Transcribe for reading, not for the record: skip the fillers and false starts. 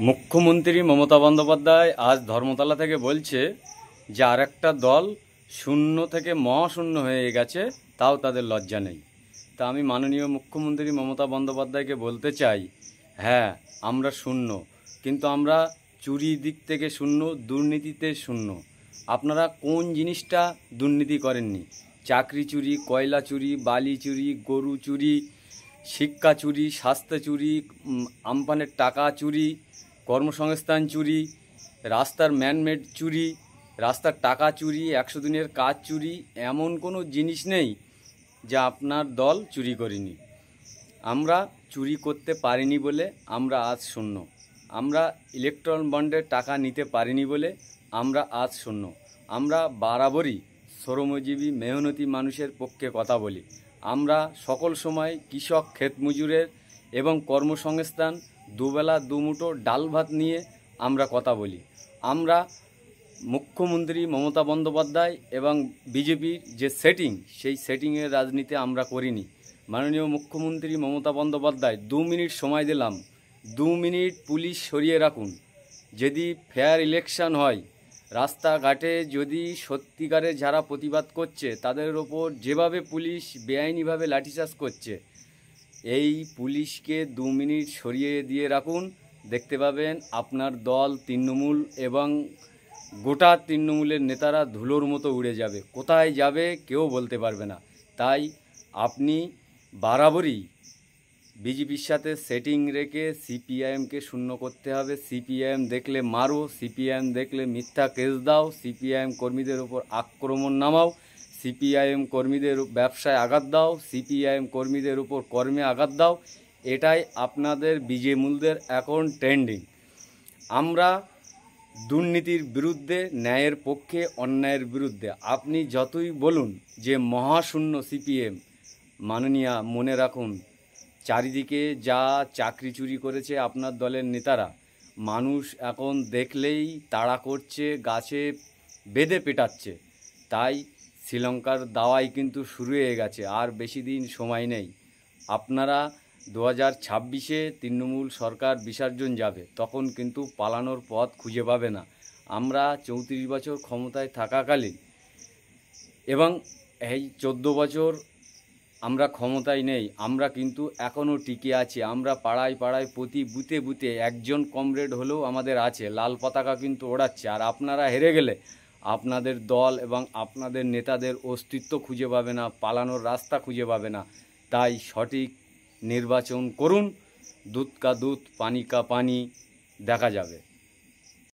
মুখ্যমন্ত্রী মমতা বন্দ্যোপাধ্যায় আজ ধর্মতলা থেকে বলছে যে আরেকটা দল শূন্য থেকে মহাশূন্য হয়ে গেছে, তাও তাদের লজ্জা নেই। তা আমি মাননীয় মুখ্যমন্ত্রী মমতা বন্দ্যোপাধ্যায়কে বলতে চাই, হ্যাঁ আমরা শূন্য, কিন্তু আমরা চুরির দিক থেকে শূন্য, দুর্নীতিতে শূন্য। আপনারা কোন জিনিসটা দুর্নীতি করেননি? চাকরি চুরি, কয়লা চুরি, বালি চুরি, গরু চুরি, শিক্ষা চুরি, স্বাস্থ্য চুরি, আমপানের টাকা চুরি, কর্মসংস্থান চুরি, রাস্তার ম্যানমেড চুরি, রাস্তার টাকা চুরি, 100 দিনের কাজ চুরি, এমন কোনো জিনিস নেই যা আপনার দল চুরি করেনি। আমরা চুরি করতে পারিনি বলে আমরা আজ শূন্য। আমরা ইলেকট্রন বন্ডের টাকা নিতে পারিনি বলে আমরা আজ শূন্য। আমরা বরাবরই শ্রমজীবী মেহনতি মানুষের পক্ষে কথা বলি। আমরা সকল সময় কৃষক, ক্ষেত মজুরের এবং কর্মসংস্থান, দুবেলা দুমুঠো ডাল ভাত নিয়ে আমরা কথা বলি। আমরা মুখ্যমন্ত্রী মমতা বন্দ্যোপাধ্যায় এবং বিজেপির যে সেটিং, সেই সেটিংয়ের রাজনীতি আমরা করিনি। মাননীয় মুখ্যমন্ত্রী মমতা বন্দ্যোপাধ্যায় 2 মিনিট সময় দিলাম, 2 মিনিট পুলিশ সরিয়ে রাখুন। যদি ফেয়ার ইলেকশন হয়, রাস্তাঘাটে যদি সত্যিকারে যারা প্রতিবাদ করছে তাদের ওপর যেভাবে পুলিশ বেআইনিভাবে লাঠিচার্জ করছে, এই পুলিশকে 2 মিনিট সরিয়ে দিয়ে রাখুন। দেখতে পাবেন আপনার দল তৃণমূল এবং গোটা তৃণমূলের নেতারা ধুলোর মতো উড়ে যাবে। কোথায় যাবে কেউ বলতে পারবে না। তাই আপনি বরাবরই বিজেপির সাথে সেটিং রেখে সিপিআইএমকে শূন্য করতে হবে। সিপিআইএম দেখলে মারো, সিপিআইএম দেখলে মিথ্যা কেস দাও, সিপিআইএম কর্মীদের উপর আক্রমণ নামাও, সিপিআইএম কর্মীদের ব্যবসায় আঘাত দাও, সিপিআইএম কর্মীদের উপর কর্মে আঘাত দাও। এটাই আপনাদের বিজেমূলদের এখন ট্রেন্ডিং। আমরা দুর্নীতির বিরুদ্ধে, ন্যায়ের পক্ষে, অন্যায়ের বিরুদ্ধে। আপনি যতই বলুন যে মহাশূন্য সিপিএম, মাননীয়া মনে রাখুন চারিদিকে যা চাকরি চুরি করেছে আপনার দলের নেতারা, মানুষ এখন দেখলেই তাড়া করছে, গাছে বেঁধে পেটাচ্ছে। তাই শ্রীলঙ্কার দাওয়াই কিন্তু শুরু হয়ে গেছে, আর বেশি দিন সময় নেই। আপনারা 2026-এ তৃণমূল সরকার বিসর্জন যাবে, তখন কিন্তু পালানোর পথ খুঁজে পাবে না। আমরা 34 বছর ক্ষমতায় থাকাকালীন এবং এই 14 বছর আমরা ক্ষমতায় নেই, আমরা কিন্তু এখনও টিকে আছি। আমরা পাড়ায় পাড়ায় প্রতি বুথে বুথে একজন কমরেড হলেও আমাদের আছে, লাল পতাকা কিন্তু ওড়াচ্ছে। আর আপনারা হেরে গেলে আপনাদের দল এবং আপনাদের নেতাদের অস্তিত্ব খুঁজে পাবে না, পালানোর রাস্তা খুঁজে পাবে না। তাই সঠিক নির্বাচন করুন, দুধ কা দুধ, পানি কা পানি, দেখা যাবে।